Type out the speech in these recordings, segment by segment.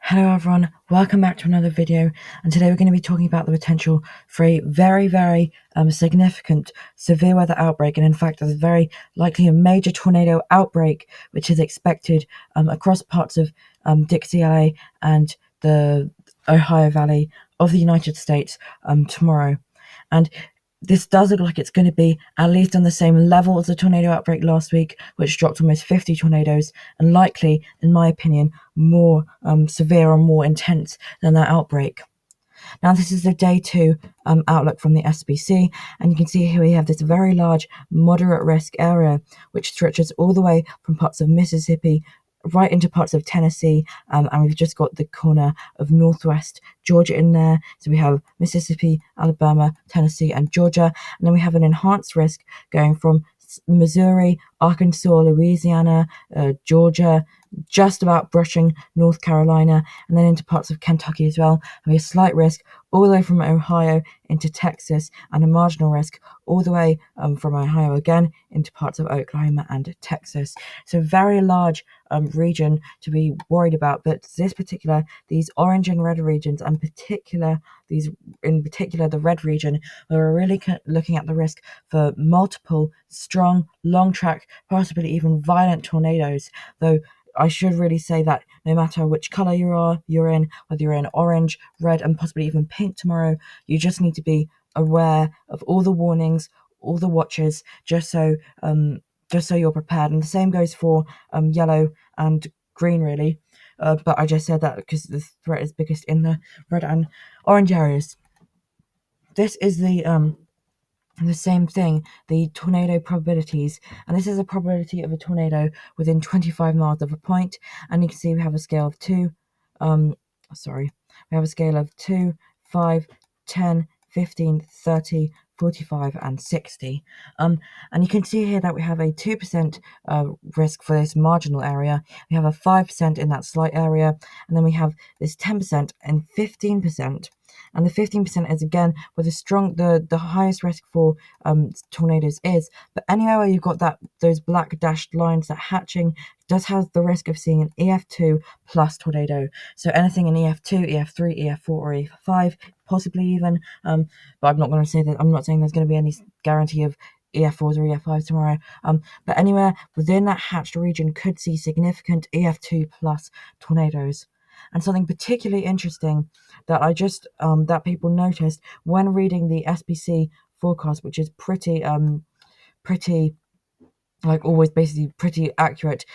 Hello everyone, welcome back to another video, and today we're going to be talking about the potential for a very significant severe weather outbreak, and in fact there's very likely a major tornado outbreak which is expected across parts of Dixie Alley and the Ohio Valley of the United States tomorrow. And this does look like it's going to be at least on the same level as the tornado outbreak last week, which dropped almost 50 tornadoes, and likely, in my opinion, more severe or more intense than that outbreak. Now, this is the day 2 outlook from the SBC, and you can see here we have this very large moderate risk area, which stretches all the way from parts of Mississippi right into parts of Tennessee, and we've just got the corner of northwest Georgia in there. So we have Mississippi, Alabama, Tennessee, and Georgia, and then we have an enhanced risk going from Missouri, Arkansas, Louisiana, Georgia, just about brushing North Carolina, and then into parts of Kentucky as well. And we have a slight risk all the way from Ohio into Texas, and a marginal risk all the way from Ohio again into parts of Oklahoma and Texas. So very large region to be worried about, but these orange and red regions, and in particular the red region, where we're really looking at the risk for multiple strong, long track, possibly even violent tornadoes. Though I should really say that no matter which color you're in, whether you're in orange, red, and possibly even pink tomorrow, you just need to be aware of all the warnings, all the watches, just so you're prepared. And the same goes for yellow and green, really. But I just said that because the threat is biggest in the red and orange areas. This is the same thing, the tornado probabilities, and this is a probability of a tornado within 25 miles of a point, and you can see we have a scale of 2, we have a scale of 2, 5, 10, 15, 30, 45, and 60. And you can see here that we have a 2% risk for this marginal area, we have a 5% in that slight area, and then we have this 10% and 15%. And the 15% is again where the highest risk for tornadoes is. But anywhere where you've got those black dashed lines, that hatching does have the risk of seeing an EF2 plus tornado. So anything in EF2, EF3, EF4, or EF5, possibly even. But I'm not going to say that. I'm not saying there's going to be any guarantee of EF4s or EF5s tomorrow. But anywhere within that hatched region could see significant EF2 plus tornadoes. And something particularly interesting that that people noticed when reading the SBC forecast, which is pretty like always basically pretty accurate.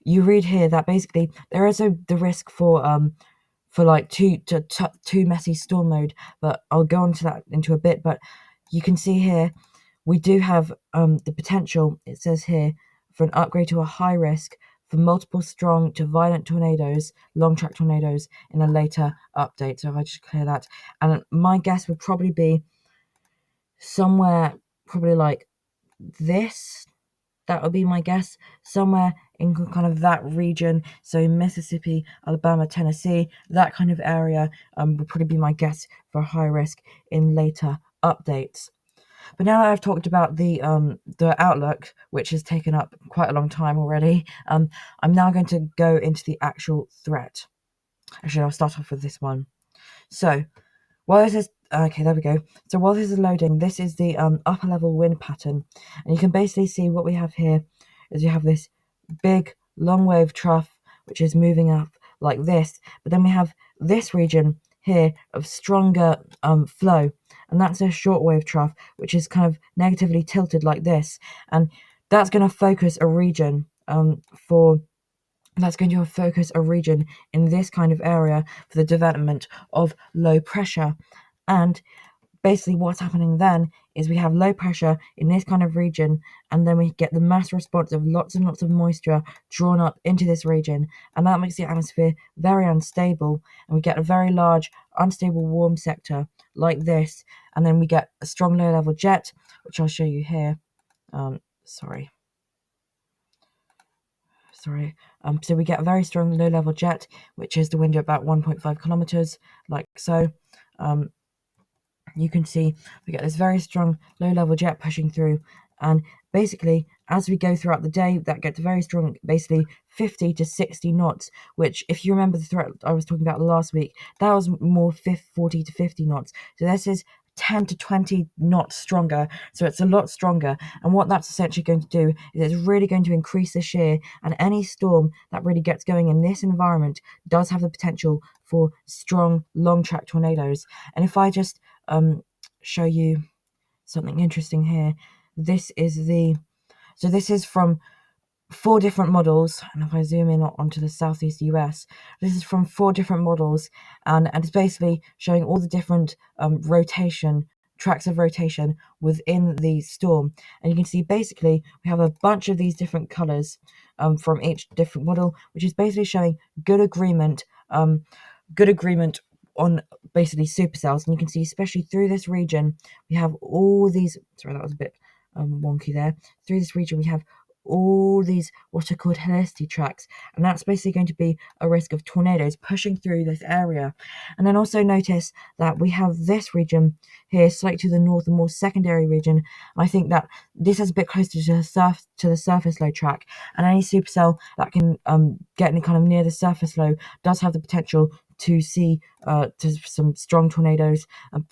You read here that basically there is the risk for like too messy storm mode, but I'll go into that into a bit. But you can see here we do have the potential, it says here, for an upgrade to a high risk for multiple strong to violent tornadoes, long track tornadoes, in a later update. So if I just clear that, and my guess would probably be somewhere probably like this. That would be my guess, somewhere in kind of that region. So Mississippi, Alabama, Tennessee, that kind of area would probably be my guess for high risk in later updates. But now that I've talked about the outlook, which has taken up quite a long time already, I'm now going to go into the actual threat. Actually, I'll start off with this one. So while this is okay, there we go. So while this is loading, this is the upper level wind pattern, and you can basically see what we have here is you have this big long wave trough which is moving up like this, but then we have this region here of stronger flow, and that's a short wave trough which is kind of negatively tilted like this, and that's going to focus a region in this kind of area for the development of low pressure. And basically what's happening then is we have low pressure in this kind of region, and then we get the mass response of lots and lots of moisture drawn up into this region, and that makes the atmosphere very unstable, and we get a very large unstable warm sector like this, and then we get a strong low level jet, which I'll show you here. So we get a very strong low level jet, which is the wind at about 1.5 kilometers, like so. You can see we get this very strong low level jet pushing through, and basically as we go throughout the day, that gets very strong, basically 50 to 60 knots, which, if you remember the threat I was talking about last week, that was more 40 to 50 knots. So this is 10 to 20 knots stronger, so it's a lot stronger. And what that's essentially going to do is it's really going to increase the shear, and any storm that really gets going in this environment does have the potential for strong long track tornadoes. And if I just show you something interesting here, this is from 4 different models, and if I zoom in onto the southeast US, this is from 4 different models, and it's basically showing all the different tracks of rotation within the storm. And you can see basically we have a bunch of these different colors from each different model, which is basically showing good agreement on basically supercells. And you can see, especially through this region, we have all these, sorry, that was a bit wonky there. Through this region, we have all these what are called helicity tracks, and that's basically going to be a risk of tornadoes pushing through this area. And then also notice that we have this region here, slightly to the north, a more secondary region, and I think that this is a bit closer to the surface low track, and any supercell that can get any kind of near the surface low does have the potential to see to some strong tornadoes.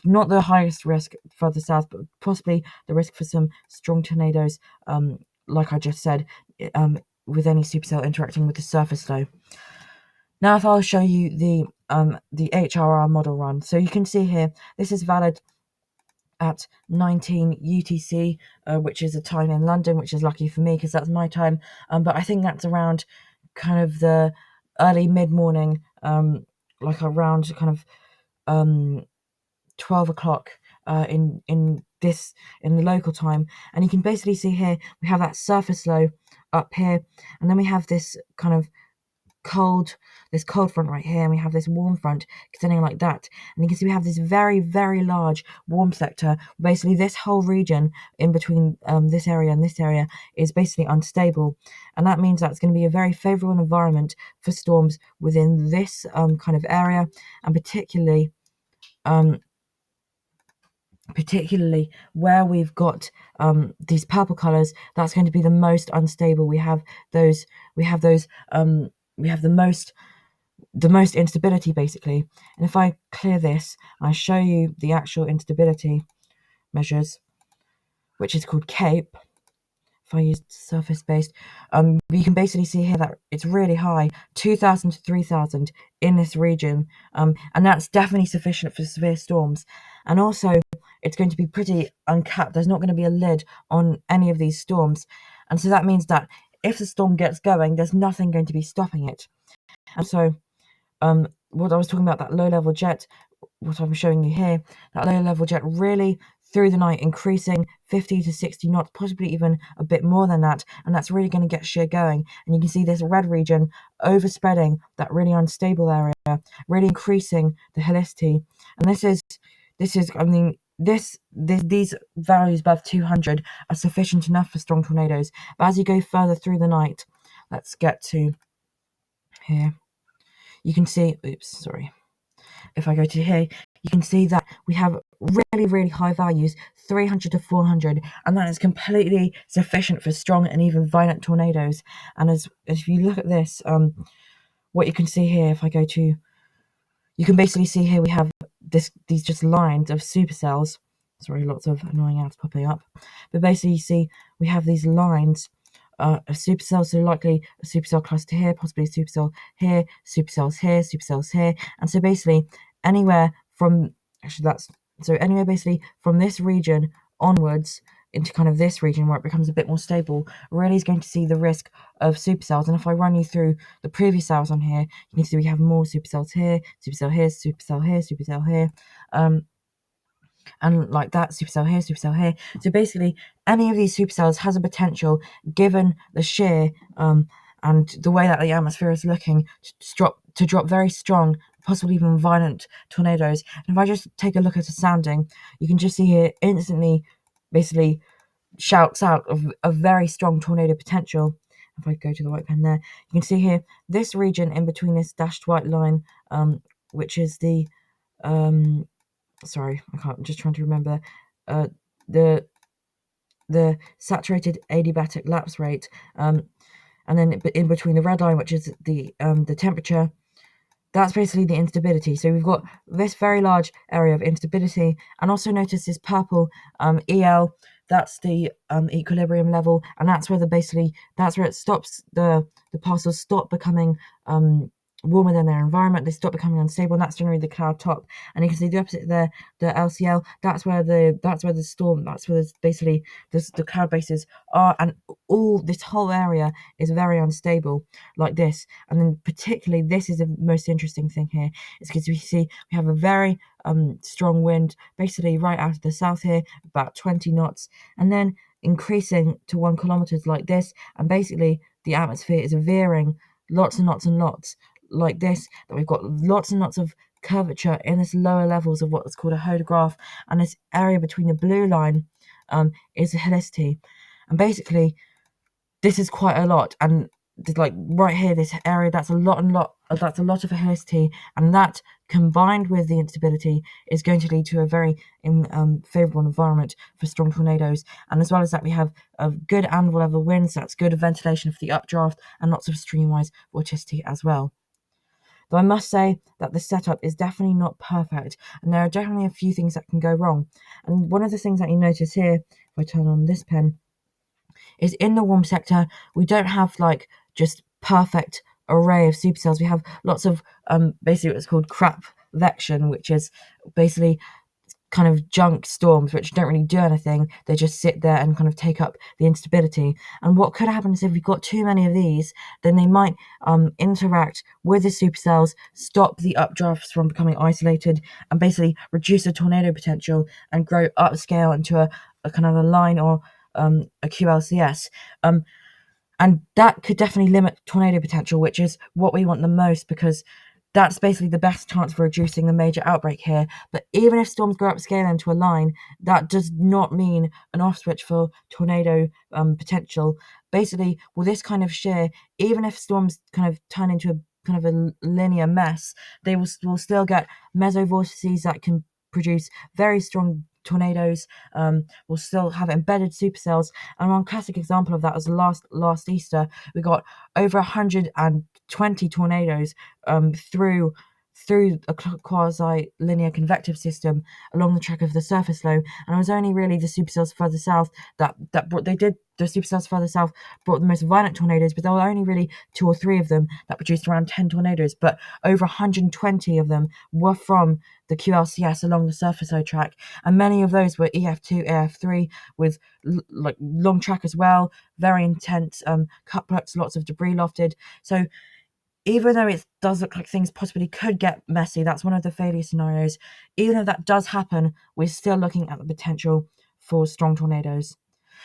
Not the highest risk further south, but possibly the risk for some strong tornadoes, like I just said, with any supercell interacting with the surface low. Now, if I'll show you the HRR model run, so you can see here, this is valid at 19 UTC, which is a time in London, which is lucky for me because that's my time. But I think that's around kind of the early mid-morning, like around kind of 12 o'clock in the local time. And you can basically see here we have that surface low up here, and then we have this kind of cold front right here, and we have this warm front extending like that, and you can see we have this very, very large warm sector. Basically this whole region in between this area and this area is basically unstable, and that means that's going to be a very favorable environment for storms within this kind of area, and particularly where we've got these purple colors, that's going to be the most unstable. We have the most instability, basically. And if I clear this, I show you the actual instability measures, which is called CAPE. If I use surface-based, you can basically see here that it's really high, 2,000 to 3,000 in this region, and that's definitely sufficient for severe storms. And also, it's going to be pretty uncapped. There's not going to be a lid on any of these storms, and so that means that if the storm gets going, there's nothing going to be stopping it. And so, what I was talking about, that low-level jet, what I'm showing you here, that low-level jet really through the night increasing 50 to 60 knots, possibly even a bit more than that, and that's really going to get shear going. And you can see this red region overspreading that really unstable area, really increasing the helicity. And this is I mean, these values above 200 are sufficient enough for strong tornadoes. But as you go further through the night, let's get to here. You can see, if I go to here, you can see that we have really, really high values, 300 to 400, and that is completely sufficient for strong and even violent tornadoes. And as if you look at this, what you can see here, if I go to, you can basically see here we have these just lines of supercells. Sorry, lots of annoying ads popping up. But basically, you see we have these lines of supercells, so likely a supercell cluster here, possibly a supercell here, supercells here, supercells here. And so basically anywhere from, basically from this region onwards into kind of this region where it becomes a bit more stable, really is going to see the risk of supercells. And if I run you through the previous cells on here, you can see we have more supercells here, supercell here, supercell here, supercell here, and like that, supercell here, supercell here. So basically, any of these supercells has a potential, given the shear and the way that the atmosphere is looking, to drop very strong, possibly even violent tornadoes. And if I just take a look at the sounding, you can just see here instantly, basically shouts out of a very strong tornado potential. If I go to the white pen there, you can see here this region in between this dashed white line, which is the sorry, I'm just trying to remember the the saturated adiabatic lapse rate, and then in between the red line, which is the temperature, that's basically the instability. So we've got this very large area of instability, and also notice this purple EL. That's the equilibrium level, and that's where that's where it stops. The parcels stop becoming warmer than their environment. They stop becoming unstable, and that's generally the cloud top. And you can see the opposite there, the LCL. That's where the storm. That's where basically the cloud bases are, and all this whole area is very unstable, like this. And then particularly, this is the most interesting thing here, is because we have a very strong wind, basically right out of the south here, about 20 knots, and then increasing to 1 kilometer like this, and basically the atmosphere is veering lots and lots and lots like this, that we've got lots and lots of curvature in this lower levels of what's called a hodograph, and this area between the blue line is a helicity. And basically this is quite a lot, and like right here, this area, that's a lot of helicity, and that combined with the instability is going to lead to a very favorable environment for strong tornadoes. And as well as that, we have a good anvil level winds, that's good ventilation for the updraft, and lots of streamwise vorticity as well. Though I must say that the setup is definitely not perfect, and there are definitely a few things that can go wrong. And one of the things that you notice here, if I turn on this pen, is in the warm sector, we don't have like just perfect array of supercells. We have lots of basically what's called crap vection, which is basically kind of junk storms which don't really do anything. They just sit there and kind of take up the instability. And what could happen is if we've got too many of these, then they might interact with the supercells, stop the updrafts from becoming isolated, and basically reduce the tornado potential and grow upscale into a kind of a line or a QLCS. And that could definitely limit tornado potential, which is what we want the most, because that's basically the best chance for reducing the major outbreak here. But even if storms go upscale into a line, that does not mean an off switch for tornado potential. Basically, with this kind of shear, even if storms kind of turn into a kind of a linear mess, they will still get mesovortices that can produce very strong tornadoes. We'll still have embedded supercells, and one classic example of that was last Easter. We got over 120 tornadoes through a quasi-linear convective system along the track of the surface low, and it was only really the supercells further south that brought the supercells further south brought the most violent tornadoes, but there were only really 2 or 3 of them that produced around 10 tornadoes, but over 120 of them were from the QLCS along the surface low track, and many of those were EF2, EF3 with like long track as well, very intense cut plucks, lots of debris lofted. So even though it does look like things possibly could get messy, that's one of the failure scenarios. Even if that does happen, we're still looking at the potential for strong tornadoes.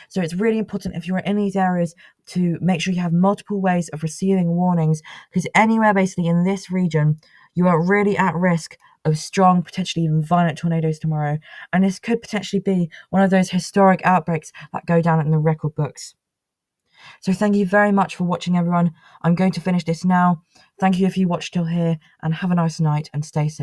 So it's really important, if you're in these areas, to make sure you have multiple ways of receiving warnings, because anywhere basically in this region, you are really at risk of strong, potentially even violent tornadoes tomorrow. And this could potentially be one of those historic outbreaks that go down in the record books. So thank you very much for watching, everyone. I'm going to finish this now. Thank you if you watched till here, and have a nice night and stay safe.